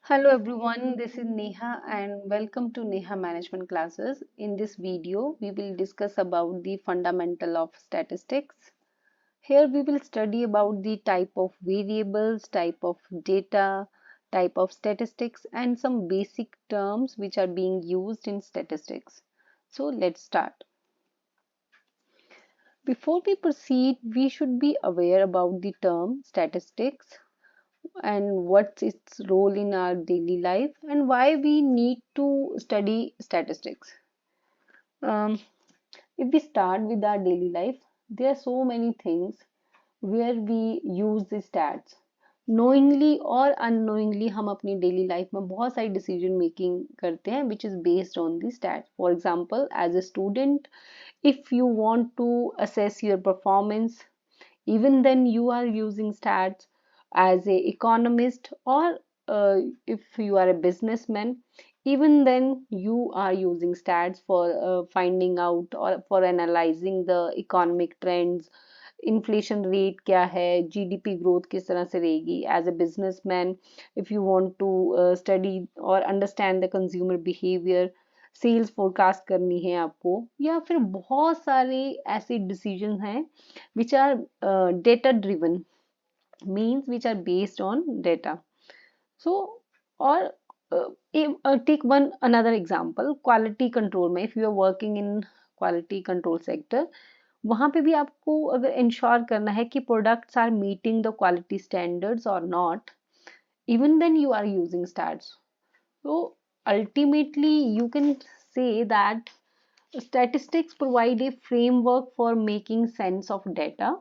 Hello everyone, this is Neha and welcome to Neha Management Classes. In this video, we will discuss about the fundamental of statistics. Here we will study about the type of variables, type of data, type of statistics and some basic terms which are being used in statistics. So let's start. Before we proceed, we should be aware about the term statistics and what's its role in our daily life and why we need to study statistics. Um, if we start with our daily life, there are so many things where we use the stats. Knowingly और unknowingly हम अपनी daily life में बहुत सारी decision making करते हैं which is based on the stats. For example, as a student, if you want to assess your performance, even then you are using stats. As a economist or if you are a businessman, even then you are using stats for finding out or for analyzing the economic trends. Inflation rate क्या है, GDP growth किस तरह से रहेगी. As a businessman, if you want to study or understand the consumer behavior, sales forecast करनी है आपको, या फिर बहुत सारे ऐसे डिसीजन हैं which are data driven, means which are based on data. So or take one another example, quality control में, if you are working in quality control sector, वहां पे भी आपको अगर इंश्योर करना है कि products are meeting the quality standards और not, even then you are using stats. So ultimately you can say that statistics provide a framework for making sense of data,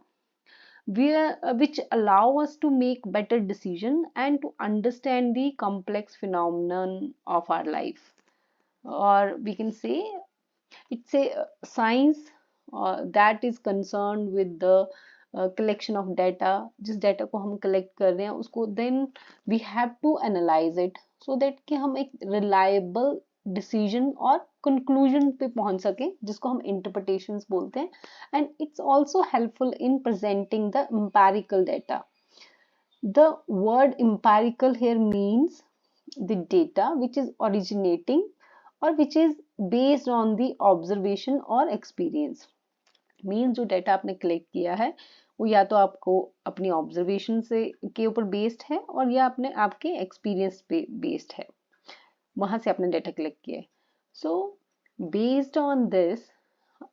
which allow us to make better decision and to understand the complex phenomenon of our life. Or we can say it's a science that is concerned with the collection of data. जिस data को हम collect कर रहे हैं उसको then we have to analyze it so that कि हम एक reliable decision और conclusion पे पहुंच सकें, जिसको हम interpretations बोलते हैं. And it's also helpful in presenting the empirical data. The word empirical here means the data which is originating or which is based on the observation or experience. Means जो data आपने collect किया है वो या तो आपको अपनी observation से के ऊपर बेस्ड है और या अपने आपके एक्सपीरियंस पे बेस्ड है, वहां से आपने डाटा कलेक्ट किया है. सो बेस्ड ऑन दिस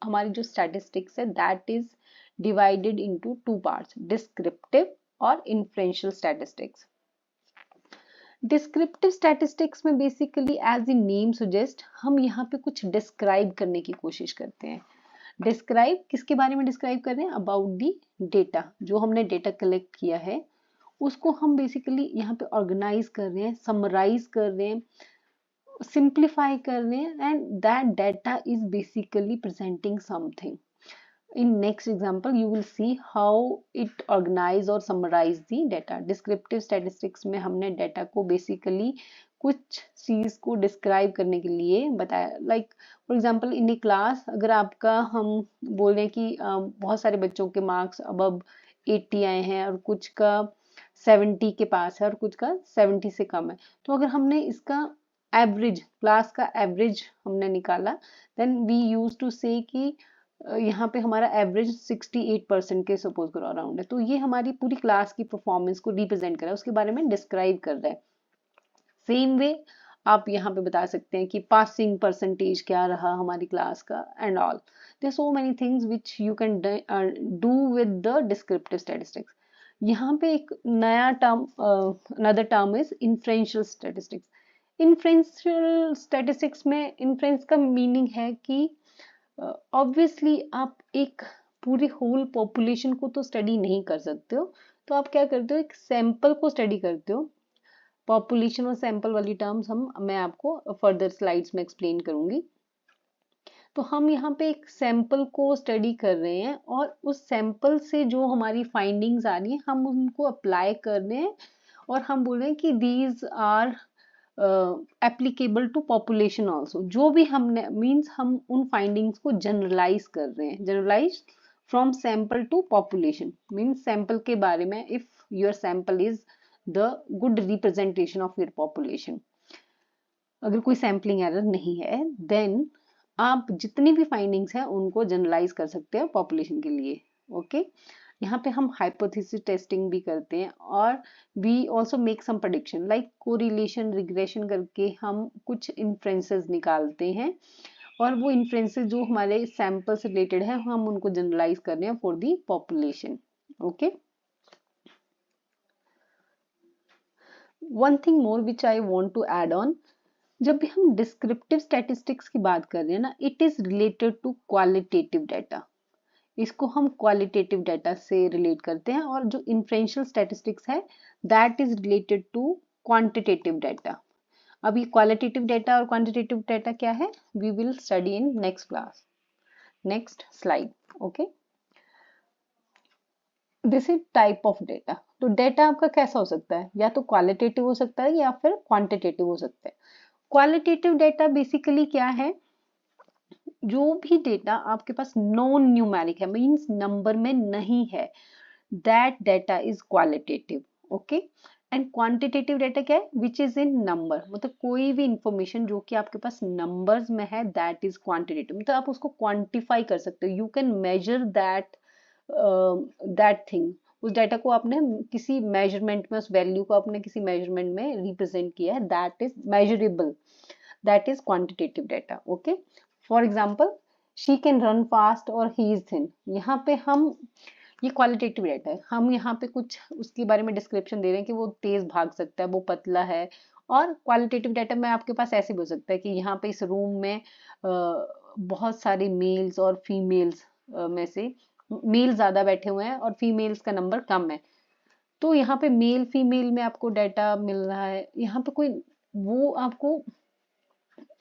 हमारी जो स्टैटिस्टिक्स है that is divided into two parts, descriptive और इन्फ्रेंशियल स्टैटिस्टिक्स. डिस्क्रिप्टिव स्टैटिस्टिक्स में basically as the name suggest हम यहाँ पे कुछ डिस्क्राइब करने की कोशिश करते हैं. डिस्क्राइब किसके बारे में डिस्क्राइब कर रहे हैं? About the data. जो हमने डेटा कलेक्ट किया है उसको हम बेसिकली यहाँ पे ऑर्गेनाइज कर रहे हैं, समराइज कर रहे हैं, सिंप्लीफाई कर रहे हैं, and that data is basically presenting something. In next example you will see how it organize or summarize the data. Descriptive statistics में हमने data को basically कुछ चीज को डिस्क्राइब करने के लिए बताया. Like for example in A class अगर आपका हम बोल रहे हैं कि बहुत सारे बच्चों के मार्क्स अबव 80 आए हैं और कुछ का 70 के पास है और कुछ का 70 से कम है, तो अगर हमने इसका एवरेज, क्लास का एवरेज हमने निकाला, देन वी यूज टू से कि यहाँ पे हमारा एवरेज 68% के सपोज करो अराउंड है, तो ये हमारी पूरी क्लास की परफॉर्मेंस को रिप्रेजेंट कर रहा है, उसके बारे में डिस्क्राइब कर रहा है. सेम वे आप यहाँ पे बता सकते हैं कि पासिंग परसेंटेज क्या रहा हमारी क्लास का and all. There so many things which you can do with the descriptive statistics. यहाँ पे एक नया term, another term is inferential statistics. Inferential statistics में इन्फ्रेंस का मीनिंग है कि ऑब्वियसली आप एक पूरी होल पॉपुलेशन को तो स्टडी नहीं कर सकते हो, तो आप क्या करते हो, एक सैंपल को स्टडी करते हो. पॉपुलेशन और सैंपल वाली टर्म्स मैं आपको फर्दर स्लाइड्स में एक्सप्लेन करूंगी. तो हम यहाँ पे एक सैंपल को स्टडी कर रहे हैं और उस सैंपल से जो हमारी फाइंडिंग्स आ रही हैं हम उनको अप्लाई कर रहे हैं और हम बोल रहे हैं कि these are applicable to population also. जो भी हमने मीन्स हम उन फाइंडिंग्स को जनरलाइज कर रहे हैं. Generalise from sample to population means sample के बारे में, if your sample is the good representation of your population. अगर कोई सैम्पलिंग एरर नहीं है देन आप जितनी भी फाइंडिंग्स हैं उनको जनरलाइज कर सकते हैं पॉपुलेशन के लिए। ओके, यहाँ पे हम हाइपोथेसिस टेस्टिंग भी करते हैं और we also make some prediction like correlation regression करके हम कुछ इन्फ्रेंसेस निकालते हैं और वो इन्फ्रेंसेस जो हमारे सैंपल से रिलेटेड है हम उनको जनरलाइज कर रहे हैं for the population. Okay, one thing more which I want to add on, जब भी हम डिस्क्रिप्टिव स्टैटिस्टिक्स की बात कर रहे हैं ना, it is related to qualitative data. इसको हम क्वालिटेटिव डाटा से रिलेट करते हैं और जो इन्फ्रेंशियल स्टैटिस्टिक्स है that is related to quantitative data. अभी क्वालिटेटिव डाटा और क्वांटिटेटिव डाटा क्या है we will study in next class. Next slide. Okay, this is type of data. तो डेटा आपका कैसा हो सकता है, या तो क्वालिटेटिव हो सकता है या फिर क्वांटिटेटिव हो सकता है। क्वालिटेटिव डेटा बेसिकली क्या है, जो भी डेटा आपके पास नॉन न्यूमेरिक है मींस नंबर में नहीं है that data is qualitative. Okay, and quantitative data क्या है विच इज इन नंबर, मतलब कोई भी इंफॉर्मेशन जो कि आपके पास नंबर्स में है दैट इज क्वांटिटेटिव, मतलब आप उसको क्वांटिफाई कर सकते हो, you can measure that that thing. उस डाटा को आपने किसी मेजरमेंट में, उस वैल्यू को आपने किसी मेजरमेंट में रिप्रेजेंट किया है that is measurable, that is quantitative data. Okay, for example she can run fast और ही इज थिन, यहाँ पे हम ये क्वालिटेटिव डाटा है, हम यहाँ पे कुछ उसके बारे में डिस्क्रिप्शन दे रहे हैं कि वो तेज भाग सकता है, वो पतला है। और क्वालिटेटिव डाटा में आपके पास ऐसे भी हो सकता है कि यहाँ पे इस रूम में बहुत सारे मेल्स और फीमेल्स में से मेल ज्यादा बैठे हुए हैं और फीमेल्स का नंबर कम है, तो यहाँ पे मेल फीमेल में आपको डाटा मिल रहा है। यहाँ पे कोई वो आपको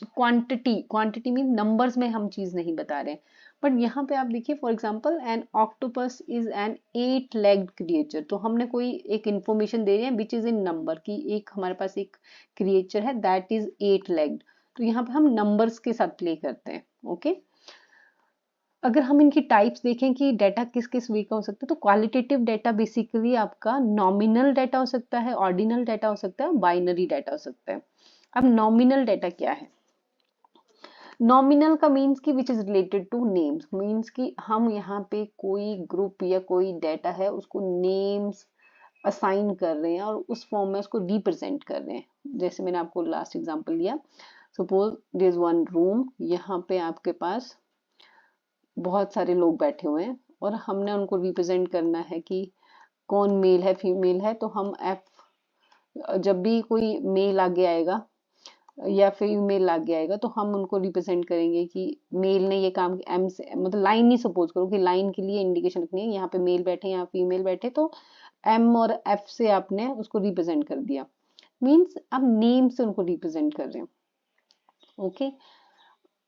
क्वांटिटी, क्वांटिटी मीन नंबर्स में हम चीज नहीं बता रहे हैं, बट यहाँ पे आप देखिए for example an octopus is an 8 legged creature, तो हमने कोई एक इंफॉर्मेशन दे रहे हैं विच इज इन नंबर की एक हमारे पास एक क्रिएचर है दैट इज 8 लेग्ड, तो यहाँ पे हम नंबर्स के साथ प्ले करते हैं। ओके, अगर हम इनकी टाइप्स देखें कि डाटा किस किस वे का हो सकता है, तो क्वालिटेटिव डाटा बेसिकली आपका नॉमिनल डाटा हो सकता है, ऑर्डिनल डाटा हो सकता है, बाइनरी डाटा हो सकता है। अब नॉमिनल डाटा क्या है, नॉमिनल का मीन्स की which is related two names, means कि हम यहाँ पे कोई ग्रुप या कोई डाटा है उसको नेम्स असाइन कर रहे हैं और उस फॉर्म में उसको रिप्रेजेंट कर रहे हैं। जैसे मैंने आपको लास्ट एग्जांपल लिया, suppose there is one room, यहाँ पे आपके पास बहुत सारे लोग बैठे हुए हैं और हमने उनको रिप्रेजेंट करना है कि कौन मेल है फीमेल है, तो हम एफ, जब भी कोई मेल आगे आएगा या फीमेल आ गया आएगा तो हम उनको रिप्रेजेंट करेंगे कि मेल ने ये काम एम से, मतलब लाइन नहीं सपोज करो कि लाइन के लिए इंडिकेशन रखनी है, यहाँ पे मेल बैठे यहाँ फीमेल बैठे, तो एम और एफ से आपने उसको रिप्रेजेंट कर दिया, मीन्स आप नेम से उनको रिप्रेजेंट कर रहे हो। ओके,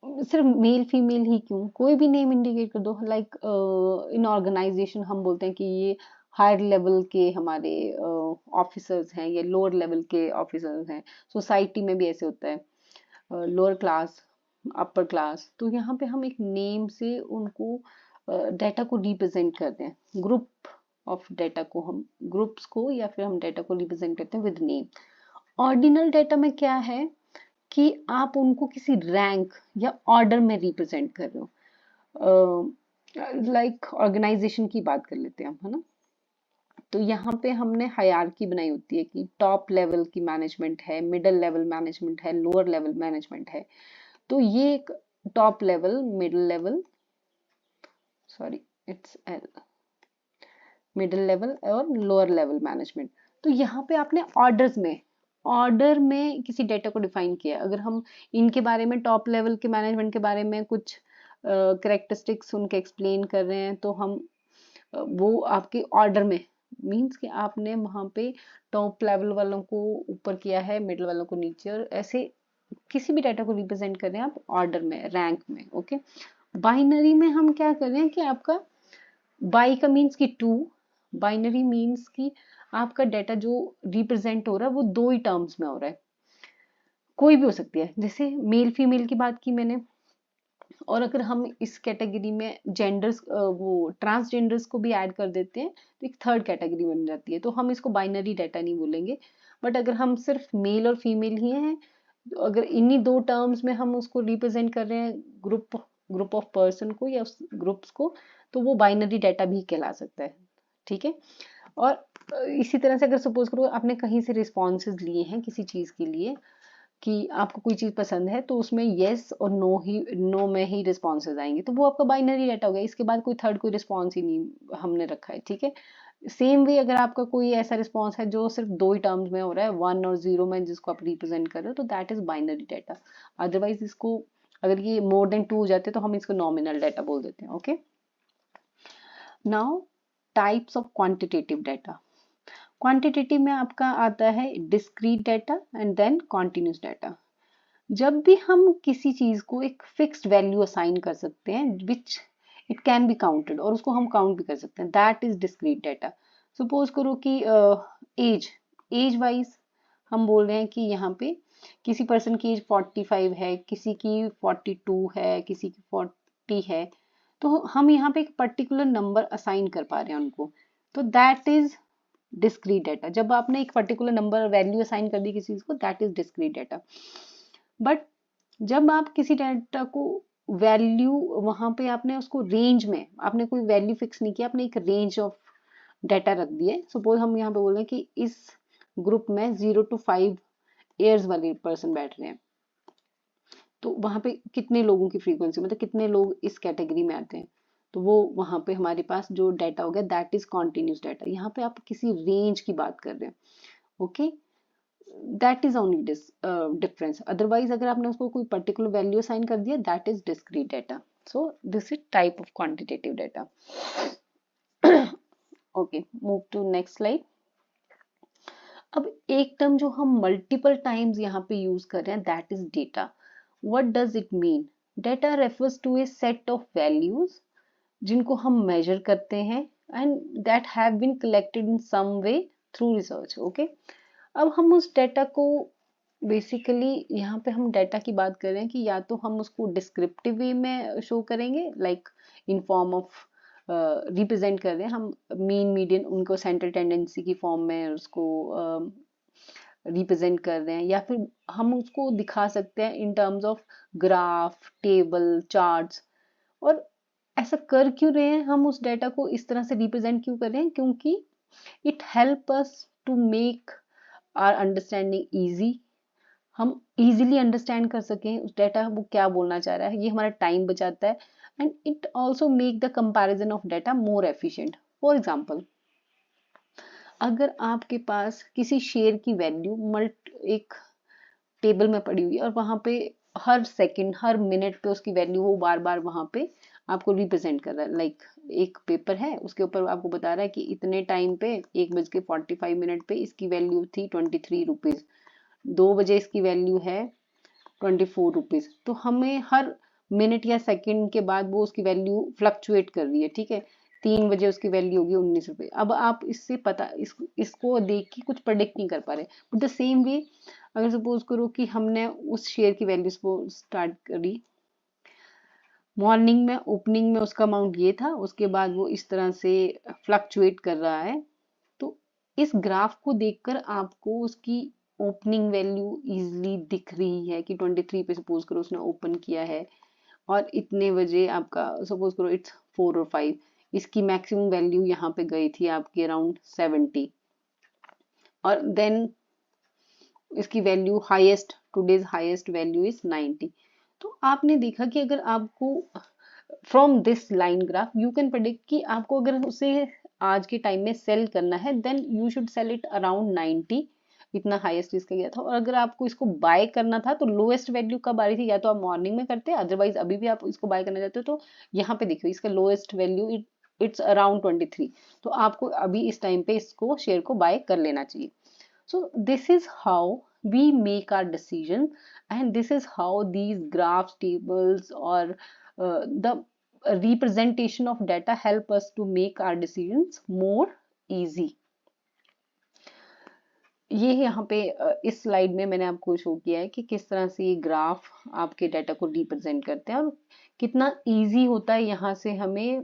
सिर्फ मेल फीमेल ही क्यों, कोई भी नेम इंडिकेट कर दो, लाइक इन ऑर्गेनाइजेशन हम बोलते हैं कि ये हायर लेवल के हमारे ऑफिसर्स हैं, ये लोअर लेवल के ऑफिसर्स हैं, सोसाइटी में भी ऐसे होता है लोअर क्लास अपर क्लास, तो यहाँ पे हम एक नेम से उनको डाटा को रिप्रेजेंट करते हैं, ग्रुप ऑफ डाटा को हम ग्रुप्स को या फिर हम डाटा को रिप्रेजेंट करते हैं विद नेम। ऑर्डिनल डाटा में क्या है कि आप उनको किसी रैंक या ऑर्डर में रिप्रेजेंट कर रहे हो, लाइक ऑर्गेनाइजेशन की बात कर लेते हैं हम, है ना, तो यहाँ पे हमने हायरार्की बनाई होती है कि टॉप लेवल की मैनेजमेंट है, मिडिल लेवल मैनेजमेंट है, लोअर लेवल मैनेजमेंट है, तो ये एक top level, middle level, sorry it's L, middle level और लोअर लेवल मैनेजमेंट। तो यहाँ पे आपने ऑर्डर में किसी डेटा को डिफाइन किया, अगर हम इनके बारे में टॉप लेवल के मैनेजमेंट के बारे में कुछ करेक्टरिस्टिक्स उनके एक्सप्लेन कर रहे हैं, तो हम वो आपके ऑर्डर में, मीन्स कि आपने वहां पे टॉप लेवल वालों को ऊपर किया है, मिडिल वालों को नीचे, और ऐसे किसी भी डाटा को रिप्रेजेंट कर रहे हैं आप ऑर्डर में, रैंक में। ओके, बाइनरी में हम क्या कर रहे हैं कि आपका बाई का मीन्स की टू, बाइनरी मीन्स की आपका डाटा जो रिप्रेजेंट हो रहा है वो दो ही टर्म्स में हो रहा है, कोई भी हो सकती है, जैसे मेल फीमेल की बात की मैंने, और अगर हम इस कैटेगरी में जेंडर्स वो ट्रांसजेंडर्स को भी ऐड कर देते हैं तो एक थर्ड कैटेगरी बन जाती है, तो हम इसको बाइनरी डाटा नहीं बोलेंगे। बट अगर हम सिर्फ मेल और फीमेल ही हैं, तो अगर इन्हीं दो टर्म्स में हम उसको रिप्रेजेंट कर रहे हैं, ग्रुप ग्रुप ऑफ पर्सन को या ग्रुप्स को, तो वो बाइनरी डाटा भी कहला सकता है। ठीक है। और इसी तरह से अगर सपोज करो आपने कहीं से रिस्पॉन्सेज लिए हैं किसी चीज़ के लिए, कि आपको कोई चीज़ पसंद है, तो उसमें येस और नो में ही रिस्पॉन्सेज आएंगे, तो वो आपका बाइनरी डाटा हो गया। इसके बाद कोई थर्ड कोई रिस्पॉन्स ही नहीं हमने रखा है। ठीक है। सेम वे अगर आपका कोई ऐसा रिस्पॉन्स है जो सिर्फ दो ही टर्म्स में हो रहा है, 1 और 0 में, जिसको आप रिप्रेजेंट कर रहे हो, तो that is binary data. Otherwise इसको, अगर ये मोर देन 2 हो जाते तो हम इसको नॉमिनल डाटा बोल देते हैं। Okay. Now types of quantitative data. Quantitative में आपका आता है discrete data and then continuous data. जब भी हम किसी चीज को एक फिक्स्ड वैल्यू असाइन कर सकते हैं which it can be counted, और उसको हम काउंट भी कर सकते हैं, that is discrete data. Suppose करो कि एज एज वाइज हम बोल रहे हैं कि यहाँ पे किसी पर्सन की एज 45 है, किसी की 42 है, किसी की 40 है, तो हम यहाँ पे एक पर्टिकुलर नंबर असाइन कर पा रहे हैं उनको, तो दैट इज डिस्क्रीट डाटा। जब आपने एक पर्टिकुलर नंबर वैल्यू असाइन कर दी किसी चीज को, that is discrete data. But जब आप किसी डाटा को वैल्यू, वहां पे आपने उसको रेंज में, आपने कोई वैल्यू फिक्स नहीं किया, आपने एक रेंज ऑफ डाटा रख दिया। सपोज हम यहाँ पे बोल रहे हैं कि इस ग्रुप में 0 to 5 ईयर्स वाले पर्सन बैठ रहे हैं, तो वहां पे कितने लोगों की फ्रीक्वेंसी, मतलब कितने लोग इस कैटेगरी में आते हैं, तो वो वहां पे हमारे पास जो डाटा हो गया दैट इज कॉन्टिन्यूस डाटा। यहाँ पे आप किसी रेंज की बात कर रहे हैं। Okay. That is only difference. Otherwise अगर आपने उसको कोई पर्टिकुलर वैल्यू असाइन कर दिया, that is discrete data. So this is type of quantitative data. Okay, move to next slide. अब एक टर्म जो हम मल्टीपल टाइम्स यहाँ पे यूज कर रहे हैं, that is data. What does it mean? Data refers to a set of values जिनको हम मेजर करते हैं and that have been collected in some way through research. Okay. अब हम उस डेटा को बेसिकली, यहाँ पे हम डेटा की बात कर रहे हैं कि या तो हम उसको डिस्क्रिप्टिव वे में शो करेंगे, like in form of represent कर रहे हैं हम मीन मीडियन, उनको सेंट्रल टेंडेंसी की फॉर्म में उसको रिप्रेजेंट कर रहे हैं, या फिर हम उसको दिखा सकते हैं in terms of graph, table, charts. और ऐसा कर क्यों रहे हैं, हम उस डेटा को इस तरह से रिप्रेजेंट क्यों कर रहे हैं? क्योंकि it help us to make our understanding easy. हम इजीली अंडरस्टैंड कर सकें उस डेटा वो क्या बोलना चाह रहा है, ये हमारा टाइम बचाता है and it also make the comparison of data more efficient. For example, अगर आपके पास किसी शेयर की वैल्यू एक टेबल में पड़ी हुई है और वहां पे हर सेकंड हर मिनट पे उसकी वैल्यू वो बार बार वहां पे आपको रिप्रेजेंट कर रहा है, लाइक एक पेपर है उसके ऊपर आपको बता रहा है कि इतने टाइम पे 1:45 पे इसकी वैल्यू थी 23 रुपीज, 2 बजे इसकी वैल्यू है 24 रुपीज। तो हमें हर मिनट या सेकंड के बाद वो उसकी वैल्यू फ्लक्चुएट कर रही है। ठीक है। 3 बजे उसकी वैल्यू होगी 19 रुपए। अब आप इससे पता इसको देख के कुछ प्रेडिक्ट नहीं कर पा रहे, बट द सेम वे अगर सपोज करो कि हमने उस शेयर की वैल्यूज को स्टार्ट करी, मॉर्निंग में ओपनिंग में उसका अमाउंट ये था, उसके बाद वो इस तरह से फ्लक्चुएट कर रहा है, तो इस ग्राफ को देखकर आपको उसकी ओपनिंग वैल्यू इजीली दिख रही है कि 23 पे सपोज करो उसने ओपन किया है, और इतने बजे आपका सपोज करो इट्स 4 और 5, इसकी मैक्सिमम वैल्यू यहाँ पे गई थी आपकी अराउंड 70, और देन इसकी value highest, today's highest value is 90। तो आपने देखा कि अगर आपको from this line graph you can predict कि आपको अगर उसे आज के टाइम में सेल करना है, then you should sell it around 90, इतना हाईएस्ट इसका गया था। और अगर आपको इसको बाय करना था तो लोएस्ट वैल्यू कब आ रही थी, या तो आप मॉर्निंग में करते, अदरवाइज अभी भी आप इसको बाय करना चाहते हो तो यहाँ पे देखिए इसका लोएस्ट वैल्यू इट्स अराउंड 23, तो आपको अभी इस टाइम पे इसको शेयर को बाय कर लेना चाहिए। So this is how we make our decision, and this is how these graphs, tables, or the representation of data help us to make our decisions more easy. ये यहाँ पे इस स्लाइड में मैंने आपको शो किया है कि किस तरह से ये ग्राफ आपके डाटा को रिप्रेजेंट करते हैं और कितना इजी होता है यहाँ से हमें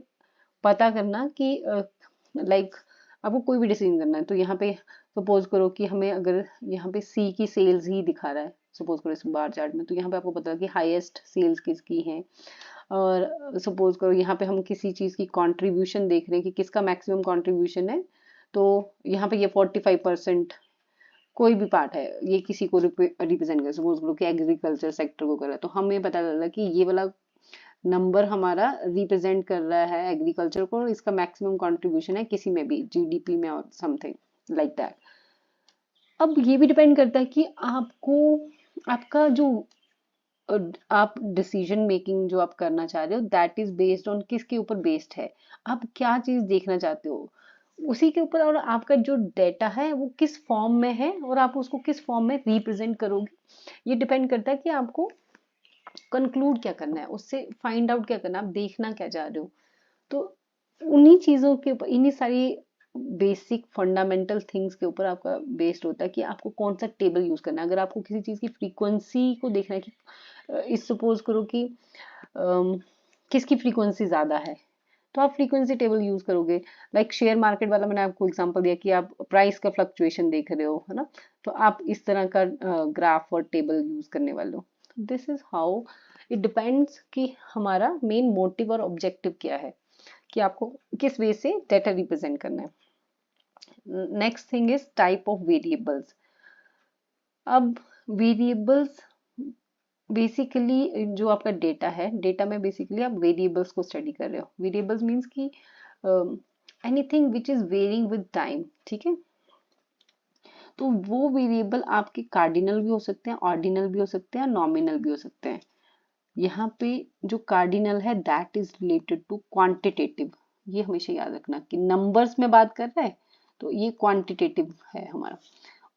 पता करना कि लाइक आपको कोई भी डिसीजन करना है तो यहाँ पे सपोज करो कि हमें अगर यहाँ पे सी की सेल्स ही दिखा रहा है, सपोज करो इस बार चार्ट में, तो यहाँ पे आपको पता है कि हाईएस्ट सेल्स किसकी है। और सपोज करो यहाँ पे हम किसी चीज की कंट्रीब्यूशन देख रहे हैं कि किसका मैक्सिमम कंट्रीब्यूशन है, तो यहाँ पे ये 45% कोई भी पार्ट है ये किसी को रिप्रेजेंट कर, सपोज करो कि एग्रीकल्चर सेक्टर को कर रहा है, तो हमें पता चला कि ये वाला नंबर हमारा रिप्रेजेंट कर रहा है एग्रीकल्चर को और इसका मैक्सिमम कंट्रीब्यूशन है किसी में भी जीडीपी में और समथिंग लाइक दैट। अब ये भी डिपेंड करता है कि आपको आपका जो आप डिसीजन मेकिंग जो आप करना चाह रहे हो दैट इज बेस्ड ऑन किसके ऊपर बेस्ड है, आप क्या चीज देखना चाहते हो उसी के ऊपर, और आपका जो डेटा है वो किस फॉर्म में है और आप उसको किस फॉर्म में रिप्रेजेंट करोगे, ये डिपेंड करता है कि आपको कंक्लूड क्या करना है, उससे फाइंड आउट क्या करना है, आप देखना क्या चाह रहे हो। तो उन्हीं चीजों के ऊपर, इन्हीं सारी बेसिक फंडामेंटल थिंग्स के ऊपर आपका बेस्ड होता है कि आपको कौन सा टेबल यूज करना है। अगर आपको किसी चीज की फ्रीक्वेंसी को देखना है कि इस सपोज करो कि किसकी फ्रीक्वेंसी ज्यादा है, तो आप फ्रीक्वेंसी टेबल यूज करोगे। लाइक शेयर मार्केट वाला मैंने आपको एग्जांपल दिया कि आप प्राइस का फ्लक्चुएशन देख रहे हो, है ना, तो आप इस तरह का ग्राफ और टेबल यूज करने वाले हो। This is how it depends कि हमारा मेन मोटिव और ऑब्जेक्टिव क्या है, कि आपको किस वे से डेटा रिप्रेजेंट करना है। Next thing is type of variables. अब वेरिएबल्स बेसिकली जो आपका डेटा है, डेटा में बेसिकली आप वेरिएबल्स को स्टडी कर रहे हो। वेरिएबल्स मीन्स कि anything which is varying with time, ठीक है। तो वो वेरिएबल आपके कार्डिनल भी हो सकते हैं, ऑर्डिनल भी हो सकते हैं, नॉमिनल भी हो सकते हैं। यहाँ पे जो कार्डिनल है that is related to quantitative, ये हमेशा याद रखना कि नंबर्स में बात कर रहा है तो ये क्वांटिटेटिव है हमारा,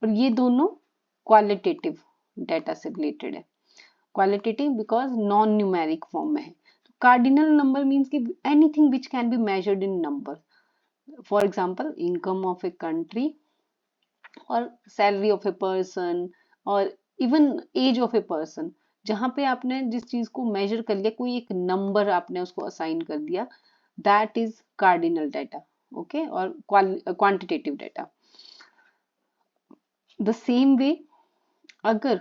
और ये दोनों क्वालिटेटिव डाटा से रिलेटेड है। Qualitative because non numeric form में है। तो कार्डिनल नंबर मीन्स कि anything which can be measured in number, for example income of a country और सैलरी ऑफ ए पर्सन और even age of a person, जहां पे आपने जिस चीज को मेजर कर लिया, कोई एक नंबर आपने उसको असाइन कर दिया, that is cardinal data, okay, और quantitative data. The same way अगर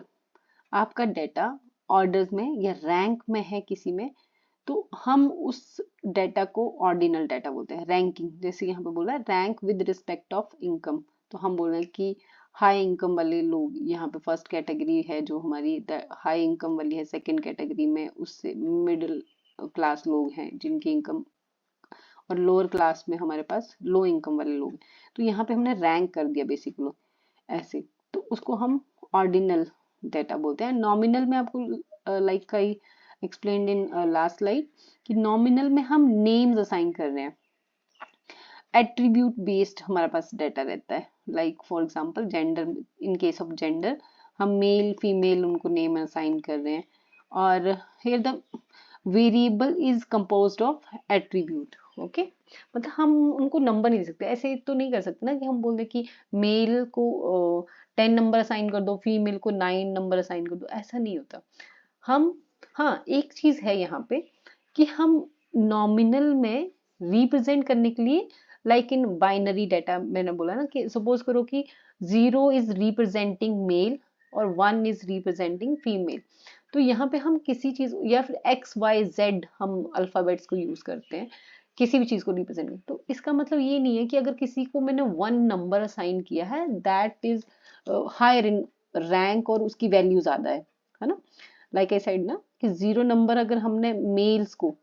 आपका डाटा ऑर्डर्स में या रैंक में है किसी में, तो हम उस डाटा को ऑर्डिनल डाटा बोलते हैं। रैंकिंग, जैसे यहाँ पे बोला है rank with respect of income, तो हम बोल रहे हैं कि हाई इनकम वाले लोग, यहाँ पे फर्स्ट कैटेगरी है जो हमारी हाई इनकम वाली है, सेकंड कैटेगरी में उससे मिडिल क्लास लोग हैं जिनकी इनकम, और लोअर क्लास में हमारे पास लो इनकम वाले लोग। तो यहाँ पे हमने रैंक कर दिया बेसिकली ऐसे, तो उसको हम ऑर्डिनल डेटा बोलते हैं। नॉमिनल में आपको like I explained in last slide कि नॉमिनल में हम नेम्स असाइन कर रहे हैं, एट्रीब्यूट बेस्ड हमारे पास डाटा रहता है। Like for example gender, in case of gender हम मेल फीमेल उनको नेम असाइन कर रहे हैं, और here the variable is composed of attribute, okay. मतलब हम उनको नंबर नहीं दे सकते, ऐसे तो नहीं कर सकते ना कि हम बोल दे कि मेल को 10 नंबर असाइन कर दो, फीमेल को 9 नंबर असाइन कर दो, ऐसा नहीं होता। हम, हाँ एक चीज है यहाँ पे कि हम नॉमिनल में रिप्रेजेंट करने के लिए, लाइक इन बाइनरी डाटा मैंने बोला ना कि सपोज करो कि 0 इज रिप्रेजेंटिंग मेल और 1 इज रिप्रेजेंटिंग फीमेल, तो यहाँ पे हम किसी चीज या फिर एक्स वाई जेड हम अल्फाबेट्स को यूज करते हैं किसी भी चीज को रिप्रेजेंट करने, तो इसका मतलब ये नहीं है कि अगर किसी को मैंने 1 नंबर असाइन किया है that is higher in rank और उसकी वैल्यू ज्यादा है ना। लाइक आई साइड ना कि 0 नंबर अगर हमने मेल्स को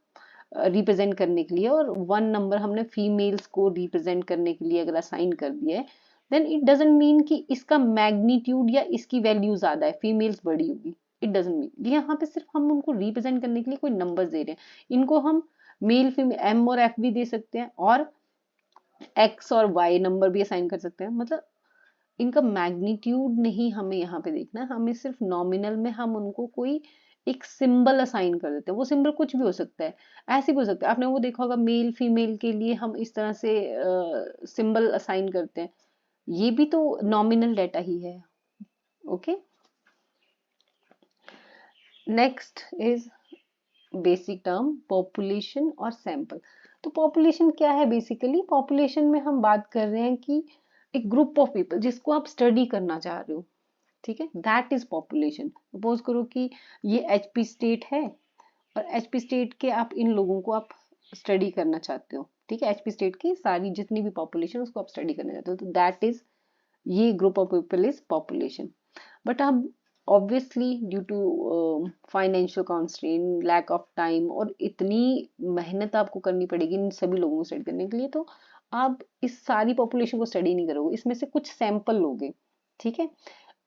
रिप्रेजेंट करने के लिए और 1 नंबर हमने फीमेल्स को रिप्रेजेंट करने के लिए अगर असाइन कर दिया है, देन इट डजंट मीन कि इसका मैग्नीट्यूड या इसकी वैल्यू ज्यादा है, फीमेल्स बड़ी होगी, इट डजंट मीन। यहाँ पे सिर्फ हम उनको रिप्रेजेंट करने के लिए कोई नंबर्स दे रहे हैं, इनको हम मेल फीमेल एम और एफ भी दे सकते हैं और एक्स और वाई नंबर भी असाइन कर सकते हैं। मतलब इनका मैग्नीट्यूड नहीं हमें यहाँ पे देखना, हमें सिर्फ नॉमिनल में हम उनको कोई एक सिंबल असाइन कर देते हैं। वो सिंबल कुछ भी हो सकता है, ऐसे भी हो सकता है, आपने वो देखा होगा मेल फीमेल के लिए हम इस तरह से सिंबल असाइन करते हैं, ये भी तो नॉमिनल डाटा ही है। Okay, next is basic term population और सैंपल। तो पॉपुलेशन क्या है? बेसिकली पॉपुलेशन में हम बात कर रहे हैं कि एक ग्रुप ऑफ पीपल जिसको आप स्टडी करना चाह रहे हो, ठीक है, दैट इज पॉपुलेशन। सपोज करो कि ये एचपी स्टेट है और एचपी स्टेट के आप इन लोगों को आप स्टडी करना चाहते हो, ठीक है, एचपी स्टेट की सारी जितनी भी पॉपुलेशन उसको आप स्टडी करना चाहते हो, तो दैट इज, ये group of people is population. But अब obviously due to financial constraint, lack of time, और इतनी मेहनत आपको करनी पड़ेगी इन सभी लोगों को स्टडी करने के लिए, तो आप इस सारी पॉपुलेशन को स्टडी नहीं करोगे, इसमें से कुछ सैंपल लोगे, ठीक है,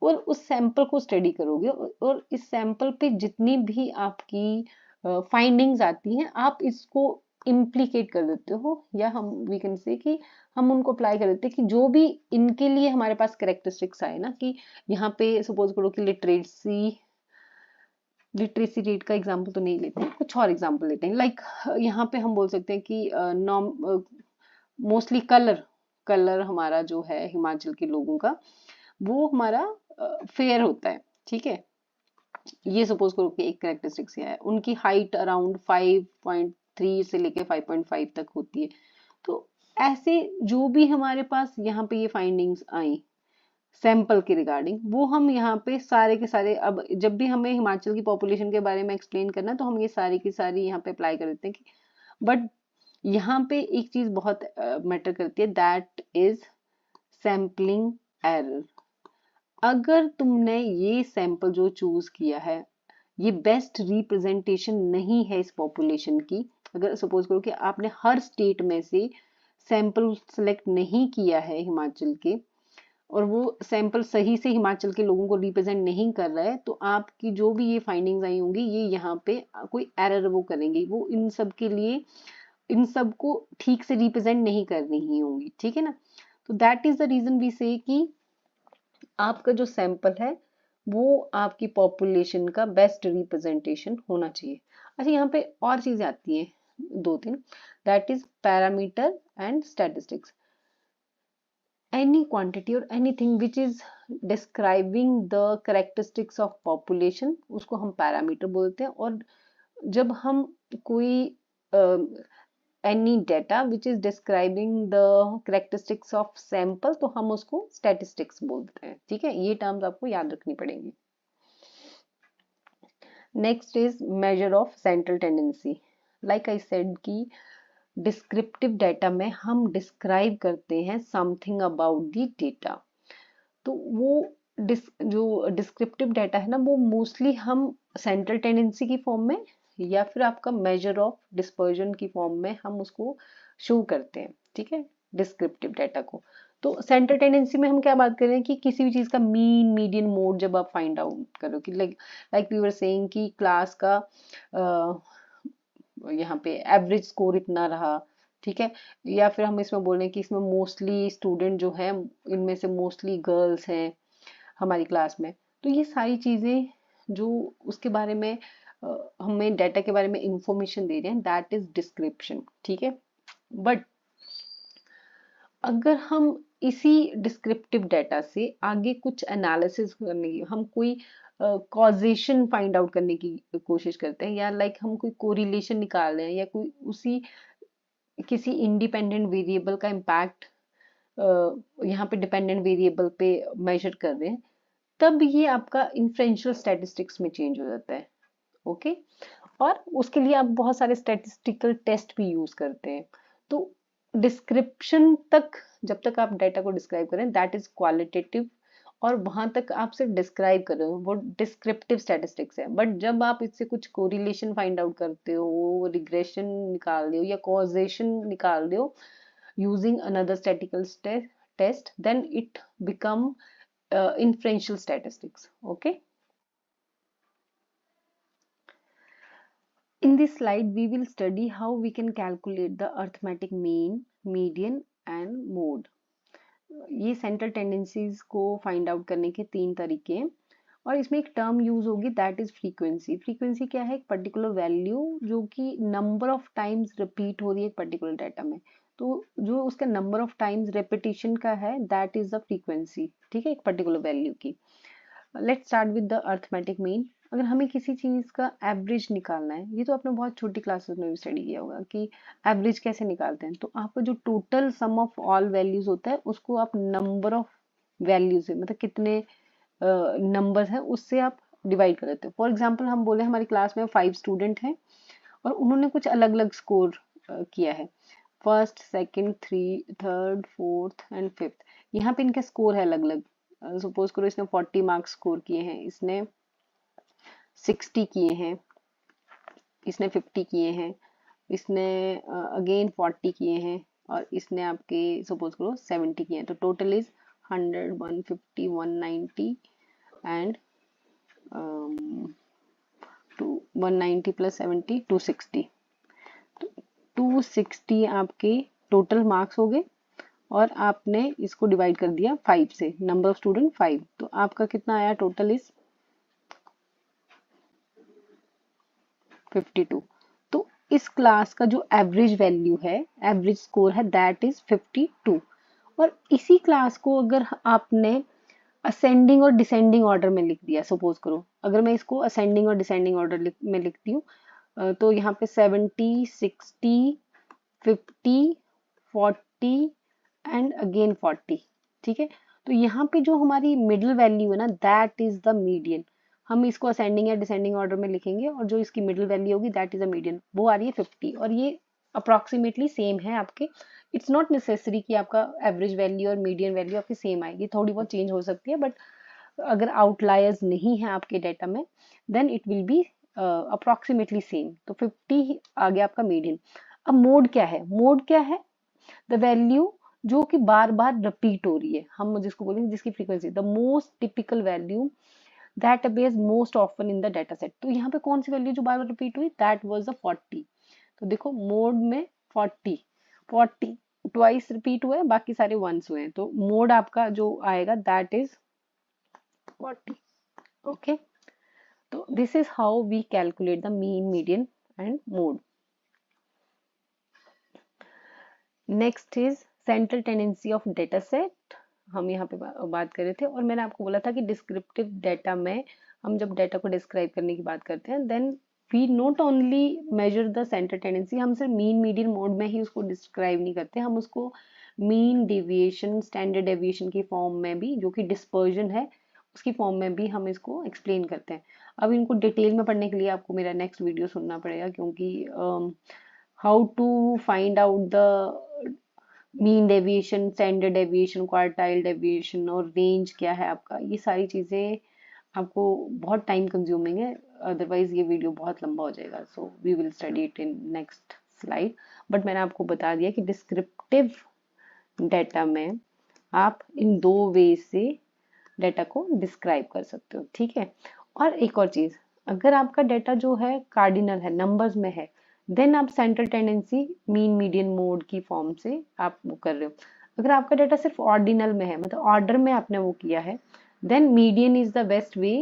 और उस सैंपल को स्टडी करोगे, और इस सैंपल पे जितनी भी आपकी फाइंडिंग्स आती हैं आप इसको इम्प्लीकेट कर देते हो, या हम वी कैन से कि हम उनको अप्लाई कर देते हैं कि जो भी इनके लिए हमारे पास कैरेक्टरिस्टिक्स आए ना, कि यहाँ पे सपोज करो कि लिटरेसी रेट का एग्जांपल तो नहीं लेते हैं, कुछ और एग्जांपल लेते हैं, लाइक यहाँ पे हम बोल सकते हैं कि मोस्टली कलर, कलर हमारा जो है हिमाचल के लोगों का वो हमारा फेयर होता है, ठीक है, ये सपोज करो कि एक कैरेक्टरिस्टिक्स है, उनकी हाइट अराउंड 5.3 से लेके 5.5 तक होती है। तो ऐसे जो भी हमारे पास यहाँ पे ये फाइंडिंग्स आई सैंपल के रिगार्डिंग, वो हम यहाँ पे सारे के सारे, अब जब भी हमें हिमाचल की पॉपुलेशन के बारे में एक्सप्लेन करना है तो हम ये सारी की सारी यहाँ पे अप्लाई कर देते हैं कि, बट यहाँ पे एक चीज बहुत मैटर करती है, दैट इज सैम्पलिंग एरर। अगर तुमने ये सैंपल जो चूज किया है ये बेस्ट रिप्रेजेंटेशन नहीं है इस पॉपुलेशन की, अगर सपोज करो कि आपने हर स्टेट में से सैंपल सेलेक्ट नहीं किया है हिमाचल के, और वो सैंपल सही से हिमाचल के लोगों को रिप्रेजेंट नहीं कर रहा है, तो आपकी जो भी ये फाइंडिंग्स आई होंगी ये यहाँ पे कोई एरर वो करेंगे, वो इन सब के लिए इन सब को ठीक से रिप्रेजेंट नहीं कर रही होंगी, ठीक है ना। तो that is the reason we say कि आपका जो सैंपल है वो आपकी पॉपुलेशन का बेस्ट रिप्रेजेंटेशन होना चाहिए। अच्छा, यहाँ पे और चीजें आती हैं दो तीन, that is parameter and statistics. Any quantity or anything which is describing the characteristics of population उसको हम पैरामीटर बोलते हैं, और जब हम कोई any data which is describing the characteristics of sample तो हम उसको statistics बोलते हैं, ठीक है, ये टर्म्स आपको याद रखनी पड़ेंगी। Next is measure of central tendency. Like I said कि डिस्क्रिप्टिव डाटा में हम डिस्क्राइब करते हैं समथिंग अबाउट द डेटा, तो वो जो डिस्क्रिप्टिव डाटा है ना वो मोस्टली हम सेंट्रल टेंडेंसी की फॉर्म में या फिर आपका मेजर ऑफ डिस्पर्जन की फॉर्म में हम उसको शो करते हैं, ठीक है, डिस्क्रिप्टिव डाटा को। तो सेंट्रल टेंडेंसी में हम क्या बात कर रहे हैं कि किसी भी चीज का मीन मीडियन मोड जब आप फाइंड आउट करो कि लाइक वी वर सेइंग कि क्लास का यहाँ पे एवरेज स्कोर इतना रहा, ठीक है, या फिर हम इसमें बोल रहे हैं कि इसमें मोस्टली स्टूडेंट जो है इनमें से मोस्टली गर्ल्स हैं हमारी क्लास में, तो ये सारी चीजें जो उसके बारे में हमें डाटा के बारे में इंफॉर्मेशन दे रहे हैं दैट इज डिस्क्रिप्शन, ठीक है। बट अगर हम इसी डिस्क्रिप्टिव डाटा से आगे कुछ एनालिसिस करने की, हम कोई कॉजेशन फाइंड आउट करने की कोशिश करते हैं, या लाइक हम कोई कोरिलेशन निकाल रहे हैं, या कोई उसी किसी इंडिपेंडेंट वेरिएबल का इम्पैक्ट यहाँ पे डिपेंडेंट वेरिएबल पे मेजर कर रहे हैं, तब ये आपका इन्फ्रेंशियल स्टैटिस्टिक्स में चेंज हो जाता है, ओके। और उसके लिए आप बहुत सारे स्टैटिस्टिकल टेस्ट भी यूज करते हैं। तो डिस्क्रिप्शन तक जब तक आप डाटा को डिस्क्राइब करें दैट इज क्वालिटेटिव, और वहां तक आप सिर्फ डिस्क्राइब कर रहे हो वो डिस्क्रिप्टिव स्टैटिस्टिक्स है। बट जब आप इससे कुछ कोरिलेशन फाइंड आउट करते हो, रिग्रेशन निकाल रहे हो या कॉजेशन निकाल रहे हो using another statistical test, then it become inferential statistics, okay. In this slide we will study how we can calculate the arithmetic mean, median and mode. ये सेंट्रल टेंडेंसीज को फाइंड आउट करने के तीन तरीके हैं, और इसमें एक टर्म यूज होगी दैट इज फ्रीक्वेंसी। फ्रीक्वेंसी क्या है? एक पर्टिकुलर वैल्यू जो कि नंबर ऑफ टाइम्स रिपीट हो रही है एक पर्टिकुलर डाटा में, तो जो उसका नंबर ऑफ टाइम्स रेपिटेशन का है दैट इज द फ्रीक्वेंसी, ठीक है, एक पर्टिकुलर वैल्यू की। Let's start with the arithmetic mean. अगर हमें किसी चीज का एवरेज निकालना है, ये तो आपने बहुत छोटी क्लासेस में भी स्टडी किया होगा कि एवरेज कैसे निकालते हैं, तो आपका जो total sum of all values होता है उसको आप नंबर ऑफ वैल्यूज से, मतलब कितने नंबर है उससे आप डिवाइड कर देते हो। फॉर एग्जाम्पल हम बोले हमारी क्लास में 5 स्टूडेंट हैं और उन्होंने कुछ अलग अलग स्कोर किया है, first, second, third, fourth and fifth. यहाँ पे इनके स्कोर है अलग अलग। सपोज करो इसने 40 मार्क्स स्कोर किए हैं, इसने 60 किए हैं, इसने 50 किए हैं, इसने अगेन 40 किए हैं और इसने आपके सपोज करो 70 किए हैं। तो टोटल इज 100, 150, 190 एंड 190 प्लस 70 260। 260 आपके टोटल मार्क्स हो गए और आपने इसको डिवाइड कर दिया 5 से, नंबर ऑफ स्टूडेंट 5, तो आपका कितना आया टोटल इज 52। तो इस क्लास का जो एवरेज वैल्यू है, एवरेज स्कोर है दैट इज 52। और इसी क्लास को अगर आपने असेंडिंग और डिसेंडिंग ऑर्डर में लिख दिया, सपोज करो अगर मैं इसको असेंडिंग और डिसेंडिंग ऑर्डर में लिखती हूँ, तो यहाँ पे 70, 60, 50, 40 एंड अगेन 40, ठीक है। तो यहाँ पे जो हमारी मिडिल वैल्यू है ना दैट इज द मीडियन। हम इसको असेंडिंग या डिसेंडिंग ऑर्डर में लिखेंगे और जो इसकी मिडिल वैल्यू होगी दैट इज अ मीडियन, वो आ रही है 50। और ये अप्रोक्सीमेटली सेम है आपके, इट्स नॉट नेसेसरी कि आपका एवरेज वैल्यू और मीडियन वैल्यू आपकी सेम आएगी, थोड़ी बहुत चेंज हो सकती है, बट अगर आउटलायर्स नहीं है आपके डेटा में then it will be approximately same. तो 50 आ गया आपका मीडियन। अब मोड क्या है? मोड क्या है? द वैल्यू जो कि बार बार रिपीट हो रही है, हम जिसको बोलेंगे जिसकी frequency, the most typical value that appears most often in the data set. तो यहाँ पे कौन सी वैल्यू जो बार बार रिपीट हुई, दैट वाज द 40। तो देखो मोड में 40 ट्वाइस रिपीट हुए, बाकी सारे वंस हुए हैं, तो मोड आपका जो आएगा दैट इज 40। ओके, तो this is how we calculate the mean, median and mode. Next is central tendency of data set. हम यहाँ पे बात कर रहे थे और मैंने आपको बोला था कि डिस्क्रिप्टिव डेटा में हम जब डेटा को डिस्क्राइब करने की बात करते हैं then we not only measure the central tendency, हम सिर्फ मीन मीडियन मोड में ही उसको डिस्क्राइब नहीं करते, हम उसको मीन, डेविएशन, स्टैंडर्ड डेविएशन की फॉर्म में भी, जो कि डिस्पर्जन है उसकी फॉर्म में भी हम इसको एक्सप्लेन करते हैं। अब इनको डिटेल में पढ़ने के लिए आपको मेरा नेक्स्ट वीडियो सुनना पड़ेगा, क्योंकि how to find out the mean deviation, standard deviation, quartile deviation और रेंज क्या है आपका, ये सारी चीज़ें आपको बहुत टाइम कंज्यूमिंग है, अदरवाइज ये वीडियो बहुत लंबा हो जाएगा। So we will study it in next slide. But मैंने आपको बता दिया कि डिस्क्रिप्टिव डेटा में आप इन 2 वे से डेटा को डिस्क्राइब कर सकते हो, ठीक है। और एक और चीज, अगर आपका डेटा जो है कार्डिनल है, नंबर्स में है, देन आप central tendency mean median mode की फॉर्म से आप वो कर रहे हो। अगर आपका डेटा सिर्फ ऑर्डिनल में है, मतलब ऑर्डर में आपने वो किया है, then median is the best way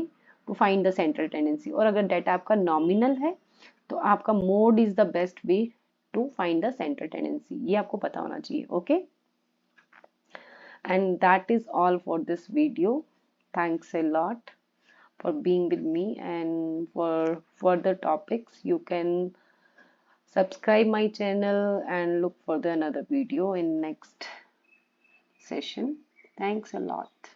to find the central tendency. और अगर डेटा आपका नॉमिनल है तो आपका mode is the best way to find the central tendency, ये आपको पता होना चाहिए। Okay, and that is all for this video. Thanks a lot for being with me, and for further topics you can subscribe my channel and look for the another video in next session. Thanks a lot.